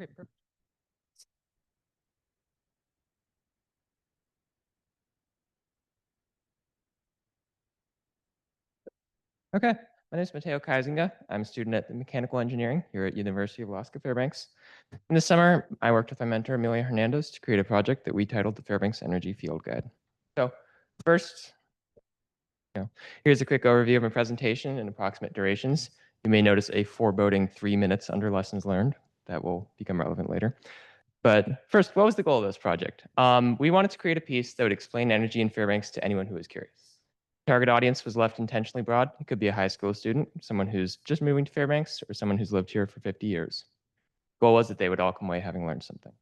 Great, perfect. Okay, my name is Matteo Kuizenga. I'm a student at mechanical engineering here at University of Alaska Fairbanks. In the summer, I worked with my mentor, Emilia Hernandez, to create a project that we titled the Fairbanks Energy Field Guide. So first, here's a quick overview of my presentation and approximate durations. You may notice a foreboding 3 minutes under lessons learned. That will become relevant later. But first, what was the goal of this project? We wanted to create a piece that would explain energy in Fairbanks to anyone who was curious. Target audience was left intentionally broad. It could be a high school student, someone who's just moving to Fairbanks, or someone who's lived here for 50 years. Goal was that they would all come away having learned something.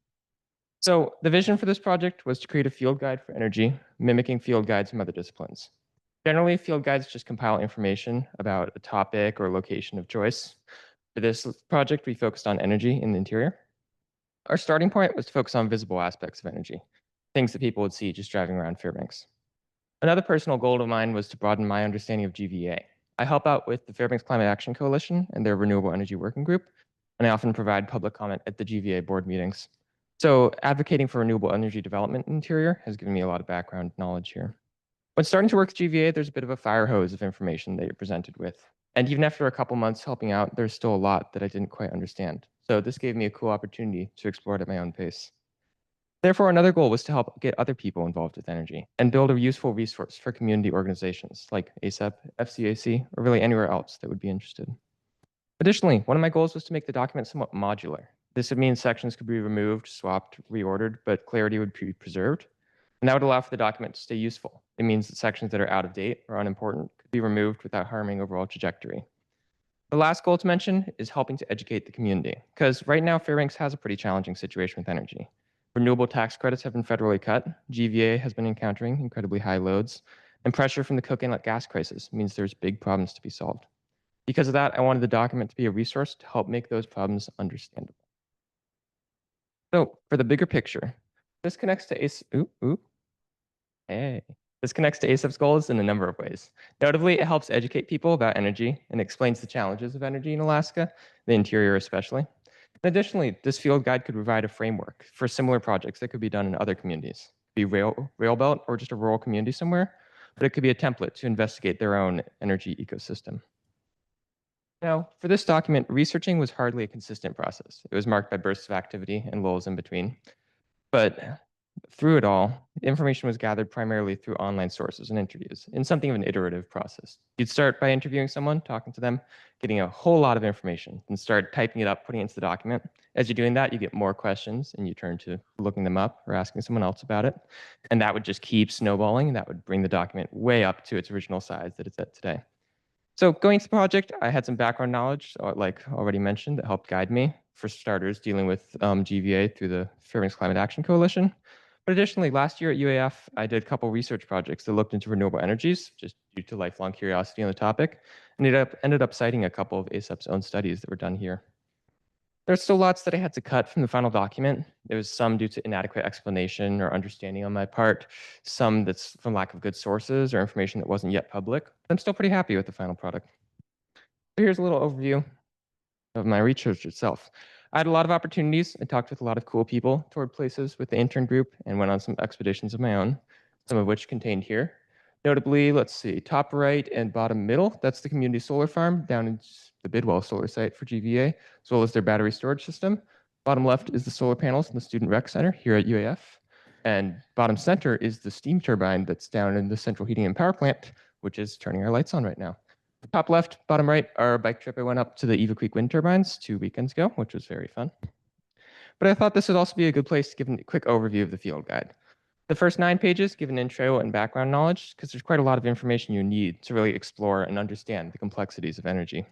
So the vision for this project was to create a field guide for energy, mimicking field guides from other disciplines. Generally, field guides just compile information about a topic or location of choice. For this project, we focused on energy in the interior. Our starting point was to focus on visible aspects of energy, things that people would see just driving around Fairbanks. Another personal goal of mine was to broaden my understanding of GVA. I help out with the Fairbanks Climate Action Coalition and their Renewable Energy Working Group, and I often provide public comment at the GVA board meetings. So advocating for renewable energy development in the interior has given me a lot of background knowledge here. When starting to work with GVA, there's a bit of a fire hose of information that you're presented with. And even after a couple months helping out, there's still a lot that I didn't quite understand. So this gave me a cool opportunity to explore it at my own pace. Therefore, another goal was to help get other people involved with energy and build a useful resource for community organizations like ACEP, FCAC, or really anywhere else that would be interested. Additionally, one of my goals was to make the document somewhat modular. This would mean sections could be removed, swapped, reordered, but clarity would be preserved. And that would allow for the document to stay useful. It means that sections that are out of date or unimportant could be removed without harming overall trajectory. The last goal to mention is helping to educate the community, because right now Fairbanks has a pretty challenging situation with energy. Renewable tax credits have been federally cut, GVA has been encountering incredibly high loads, and pressure from the cook inlet gas crisis means there's big problems to be solved. Because of that, I wanted the document to be a resource to help make those problems understandable. So for the bigger picture, this connects to This connects to ACEP's goals in a number of ways. Notably, it helps educate people about energy and explains the challenges of energy in Alaska, the interior especially. And additionally, this field guide could provide a framework for similar projects that could be done in other communities. Be rail belt or just a rural community somewhere, but it could be a template to investigate their own energy ecosystem. Now, for this document, researching was hardly a consistent process. It was marked by bursts of activity and lulls in between. But through it all, information was gathered primarily through online sources and interviews in something of an iterative process. You'd start by interviewing someone, talking to them, getting a whole lot of information, and start typing it up, putting it into the document. As you're doing that, you get more questions, and you turn to looking them up or asking someone else about it. And that would just keep snowballing, and that would bring the document way up to its original size that it's at today. So going into the project, I had some background knowledge, like already mentioned, that helped guide me. For starters, dealing with GVA through the Fairbanks Climate Action Coalition. But additionally, last year at UAF, I did a couple research projects that looked into renewable energies, just due to lifelong curiosity on the topic, and ended up citing a couple of ACEP's own studies that were done here. There's still lots that I had to cut from the final document. There was some due to inadequate explanation or understanding on my part, some that's from lack of good sources or information that wasn't yet public. I'm still pretty happy with the final product. So here's a little overview of my research itself. I had a lot of opportunities. I talked with a lot of cool people, toured places with the intern group, and went on some expeditions of my own, some of which contained here. Notably, let's see, top right and bottom middle, that's the community solar farm down in the Bidwell solar site for GVA, as well as their battery storage system. Bottom left is the solar panels in the Student Rec Center here at UAF. And bottom center is the steam turbine that's down in the central heating and power plant, which is turning our lights on right now. Top left, bottom right, our bike trip, I went up to the Eva Creek wind turbines 2 weekends ago, which was very fun. But I thought this would also be a good place to give a quick overview of the field guide. The first 9 pages give an intro and background knowledge, because there's quite a lot of information you need to really explore and understand the complexities of energy.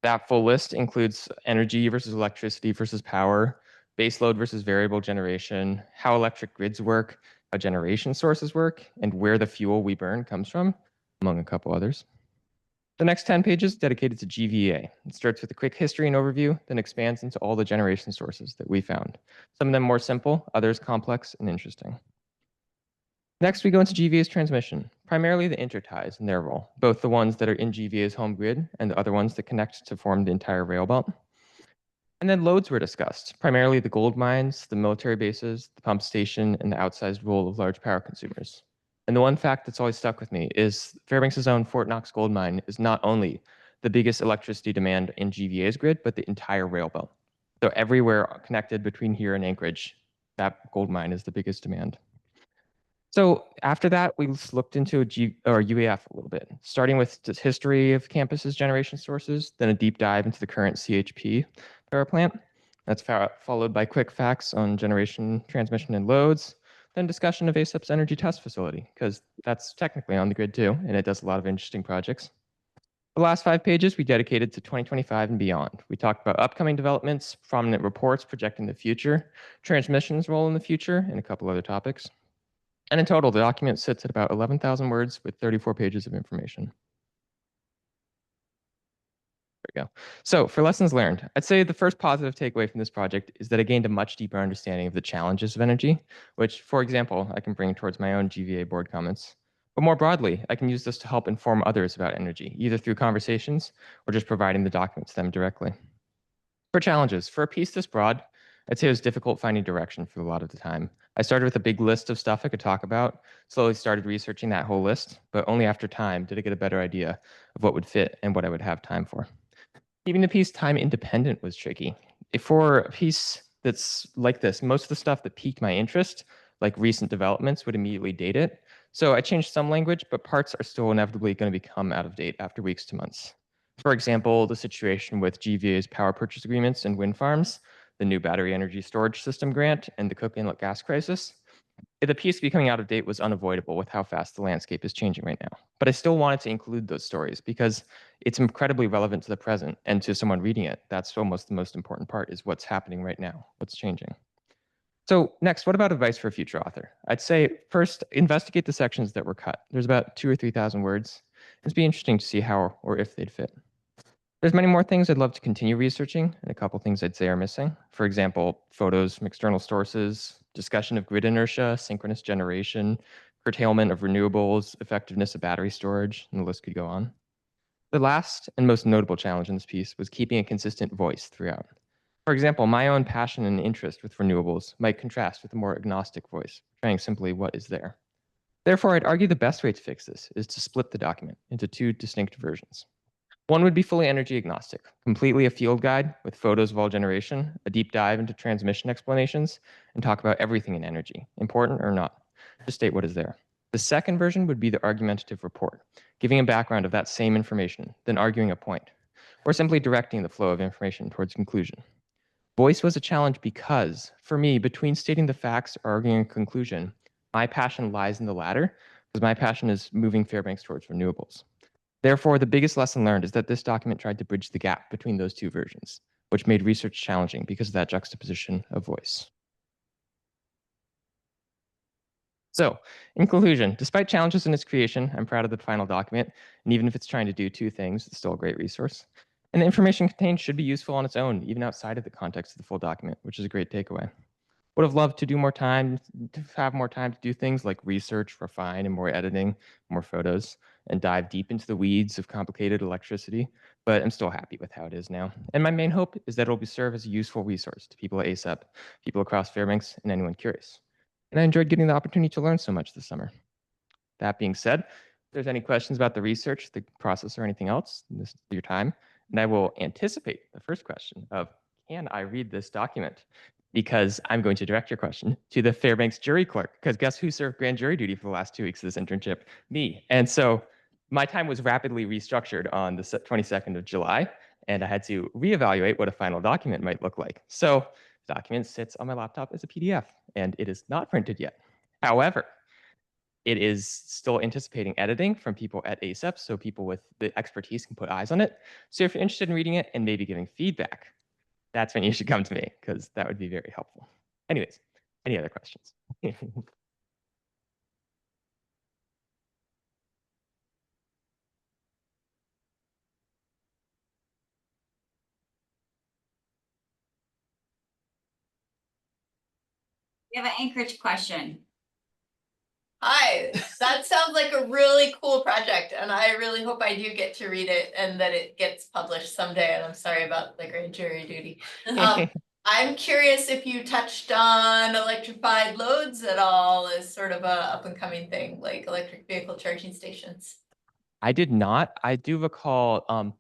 That full list includes energy versus electricity versus power, baseload versus variable generation, how electric grids work, how generation sources work, and where the fuel we burn comes from, among a couple others. The next 10 pages dedicated to GVA. It starts with a quick history and overview, then expands into all the generation sources that we found. Some of them more simple, others complex and interesting. Next, we go into GVA's transmission, primarily the interties and their role, both the ones that are in GVA's home grid and the other ones that connect to form the entire rail belt. And then loads were discussed, primarily the gold mines, the military bases, the pump station, and the outsized role of large power consumers. And the one fact that's always stuck with me is Fairbanks' own Fort Knox gold mine is not only the biggest electricity demand in GVA's grid, but the entire rail belt. So everywhere connected between here and Anchorage, that gold mine is the biggest demand. So after that, we looked into UAF a little bit, starting with just history of campus's generation sources, then a deep dive into the current CHP power plant. That's followed by quick facts on generation, transmission, and loads, then discussion of ACEP's energy test facility, because that's technically on the grid too, and it does a lot of interesting projects. The last 5 pages we dedicated to 2025 and beyond. We talked about upcoming developments, prominent reports projecting the future, transmission's role in the future, and a couple other topics. And in total, the document sits at about 11,000 words with 34 pages of information. There we go. So for lessons learned, I'd say the first positive takeaway from this project is that I gained a much deeper understanding of the challenges of energy, which, for example, I can bring towards my own GVA board comments. But more broadly, I can use this to help inform others about energy, either through conversations or just providing the document to them directly. For challenges, for a piece this broad, I'd say it was difficult finding direction for a lot of the time. I started with a big list of stuff I could talk about, slowly started researching that whole list, but only after time did I get a better idea of what would fit and what I would have time for. Keeping the piece time independent was tricky. For a piece that's like this, most of the stuff that piqued my interest, like recent developments, would immediately date it. So I changed some language, but parts are still inevitably going to become out of date after weeks to months. For example, the situation with GVA's power purchase agreements and wind farms, the new battery energy storage system grant, and the Cook Inlet gas crisis. The piece becoming out of date was unavoidable with how fast the landscape is changing right now. But I still wanted to include those stories because it's incredibly relevant to the present, and to someone reading it, that's almost the most important part, is what's happening right now, what's changing. So next, what about advice for a future author? I'd say first, investigate the sections that were cut. There's about 2,000 or 3,000 words. It'd be interesting to see how or if they'd fit. There's many more things I'd love to continue researching, and a couple things I'd say are missing. For example, photos from external sources, discussion of grid inertia, synchronous generation, curtailment of renewables, effectiveness of battery storage, and the list could go on. The last and most notable challenge in this piece was keeping a consistent voice throughout. For example, my own passion and interest with renewables might contrast with a more agnostic voice, portraying simply what is there. Therefore, I'd argue the best way to fix this is to split the document into two distinct versions. One would be fully energy agnostic, completely a field guide with photos of all generation, a deep dive into transmission explanations, and talk about everything in energy, important or not. Just state what is there. The second version would be the argumentative report, giving a background of that same information, then arguing a point, or simply directing the flow of information towards conclusion. Voice was a challenge because, for me, between stating the facts or arguing a conclusion, my passion lies in the latter, because my passion is moving Fairbanks towards renewables. Therefore, the biggest lesson learned is that this document tried to bridge the gap between those two versions, which made research challenging because of that juxtaposition of voice. So, in conclusion, despite challenges in its creation, I'm proud of the final document, and even if it's trying to do two things, it's still a great resource. And the information contained should be useful on its own, even outside of the context of the full document, which is a great takeaway. Would have loved to do more time, to have more time to do things like research, refine, and more editing, more photos, and dive deep into the weeds of complicated electricity, but I'm still happy with how it is now. And my main hope is that it'll be serve as a useful resource to people at ACEP, people across Fairbanks, and anyone curious. And I enjoyed getting the opportunity to learn so much this summer. That being said, if there's any questions about the research, the process, or anything else, this is your time. And I will anticipate the first question of, can I read this document? Because I'm going to direct your question to the Fairbanks jury clerk, because guess who served grand jury duty for the last 2 weeks of this internship? Me. And so my time was rapidly restructured on the 22nd of July, and I had to reevaluate what a final document might look like. So the document sits on my laptop as a PDF, and it is not printed yet. However, it is still anticipating editing from people at ACEP, so people with the expertise can put eyes on it. So if you're interested in reading it and maybe giving feedback, that's when you should come to me, because that would be very helpful. Anyways, any other questions? We have an Anchorage question. Hi, that sounds like a really cool project, and I really hope I do get to read it and that it gets published someday. And I'm sorry about the grand jury duty. I'm curious if you touched on electrified loads at all as sort of a up and coming thing, like electric vehicle charging stations. I did not. I do recall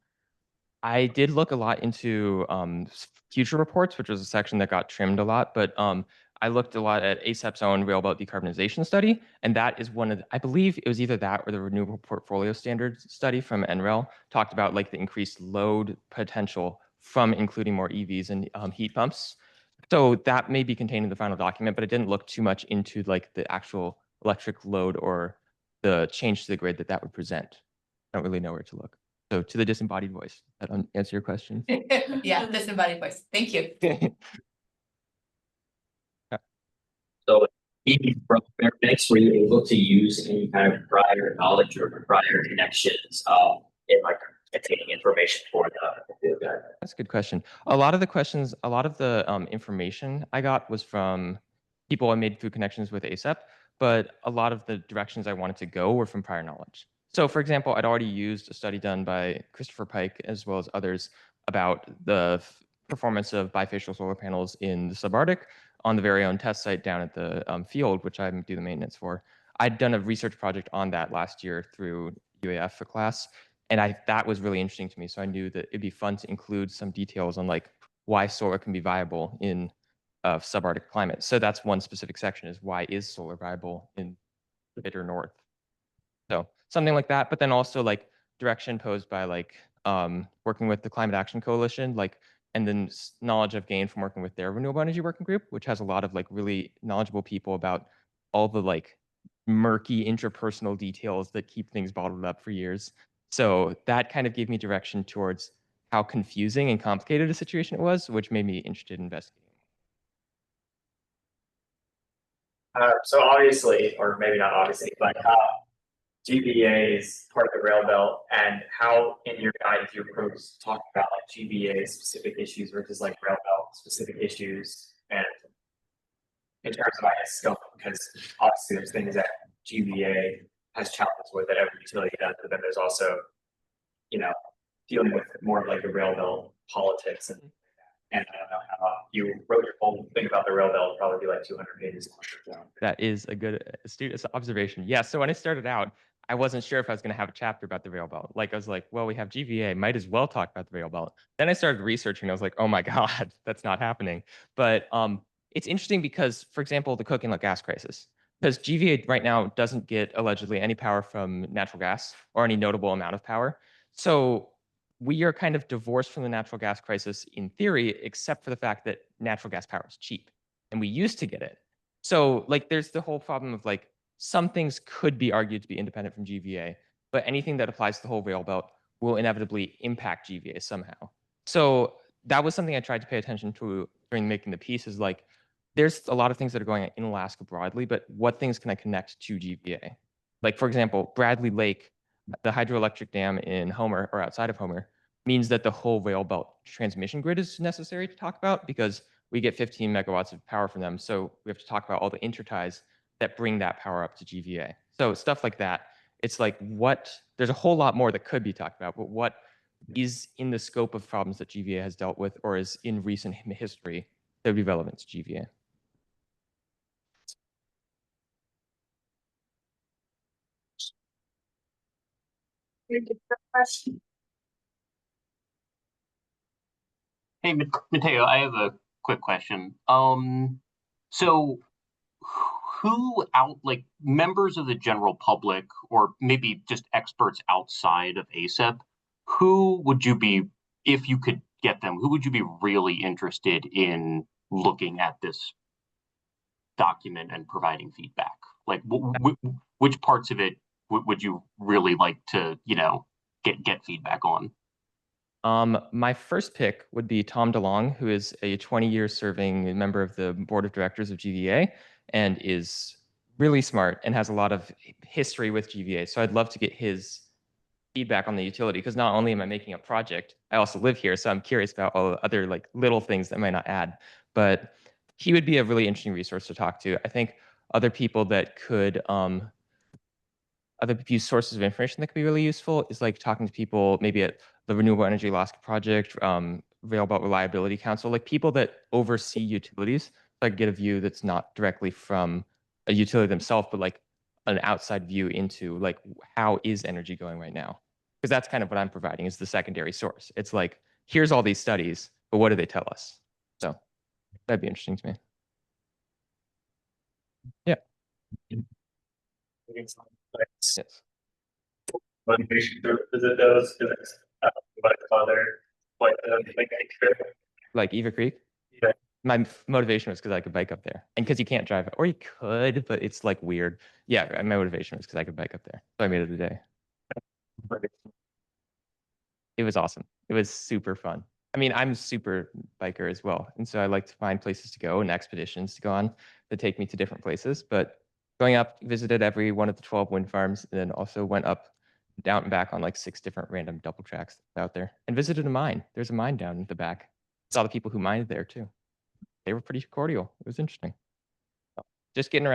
I did look a lot into future reports, which was a section that got trimmed a lot, but I looked a lot at ACEP's own rail belt decarbonization study, and that is one of I believe it was either that or the renewable portfolio standards study from NREL talked about like the increased load potential from including more EVs and heat pumps. So that may be contained in the final document, but it didn't look too much into like the actual electric load or the change to the grid that would present. I don't really know where to look. So to the disembodied voice, that answer your question. Yeah, disembodied voice. Thank you. So even from Fairbanks, were you able to use any kind of prior knowledge or prior connections in like obtaining information for the field guide? That's a good question. A lot of the information I got was from people I made through connections with ACEP, but a lot of the directions I wanted to go were from prior knowledge. So for example, I'd already used a study done by Christopher Pike as well as others about the performance of bifacial solar panels in the subarctic on the very own test site down at the field, which I do the maintenance for. I'd done a research project on that last year through UAF for class, and that was really interesting to me. So I knew that it'd be fun to include some details on like why solar can be viable in subarctic climate. So that's one specific section is why is solar viable in the bitter north? So something like that, but then also like direction posed by like working with the Climate Action Coalition, like, and then knowledge I've gained from working with their renewable energy working group, which has a lot of like really knowledgeable people about all the like murky interpersonal details that keep things bottled up for years. So that kind of gave me direction towards how confusing and complicated a situation it was, which made me interested in investigating. So obviously, or maybe not obviously, but GBA is part of the rail belt, and how in your guide do you approach talking about like GBA specific issues versus like rail belt specific issues, and in terms of I guess scope, because obviously there's things that GBA has challenges with that every utility does, but then there's also, you know, dealing with more of like the rail belt politics and I don't know how you wrote your whole thing about the rail belt, it'll probably be like 200 pages long. That is a good astute observation. Yeah, so when I started out, I wasn't sure if I was going to have a chapter about the rail belt. Like I was like, well, we have GVA, might as well talk about the rail belt. Then I started researching. I was like, oh my god, that's not happening. But it's interesting because, for example, the coke inlet gas crisis, because GVA right now doesn't get allegedly any power from natural gas or any notable amount of power. So we are kind of divorced from the natural gas crisis in theory, except for the fact that natural gas power is cheap, and we used to get it. So like there's the whole problem of like some things could be argued to be independent from GVA, but anything that applies to the whole rail belt will inevitably impact GVA somehow. So that was something I tried to pay attention to during making the piece is like there's a lot of things that are going on in Alaska broadly, but what things can I connect to GVA? Like for example, Bradley Lake, the hydroelectric dam in Homer or outside of Homer, means that the whole rail belt transmission grid is necessary to talk about because we get 15 megawatts of power from them. So we have to talk about all the interties that bring that power up to GVA. So stuff like that. It's like there's a whole lot more that could be talked about, but what is in the scope of problems that GVA has dealt with or is in recent history that would be relevant to GVA? Hey, Matteo, I have a quick question. So like members of the general public, or maybe just experts outside of ACEP, who would you be, if you could get them, who would you be really interested in looking at this document and providing feedback? Like, which parts of it would you really like to, get feedback on? My first pick would be Tom DeLong, who is a 20-year serving member of the board of directors of GVA and is really smart and has a lot of history with GVA. So I'd love to get his feedback on the utility because not only am I making a project, I also live here. So I'm curious about all the other like little things that might not add. But he would be a really interesting resource to talk to. I think other people that could other few sources of information that could be really useful is like talking to people maybe at the Renewable Energy Alaska Project, Rail Belt Reliability Council, like people that oversee utilities. So I could get a view that's not directly from a utility themselves, but like an outside view into like how is energy going right now? Because that's kind of what I'm providing is the secondary source. It's like, here's all these studies, but what do they tell us? So that'd be interesting to me. Yes. Motivation to visit those, because it's my father, Like Eva Creek? Yeah. My motivation was because I could bike up there. And because you can't drive it. Or you could, but it's like weird. Yeah, my motivation was because I could bike up there. So I made it a day. It was awesome. It was super fun. I mean, I'm a super biker as well. And so I like to find places to go and expeditions to go on that take me to different places. But going up, visited every one of the 12 wind farms, and then also went up, down and back on like 6 different random double tracks out there and visited a mine. There's a mine down in the back. Saw the people who mined there too. They were pretty cordial. It was interesting. Just getting around.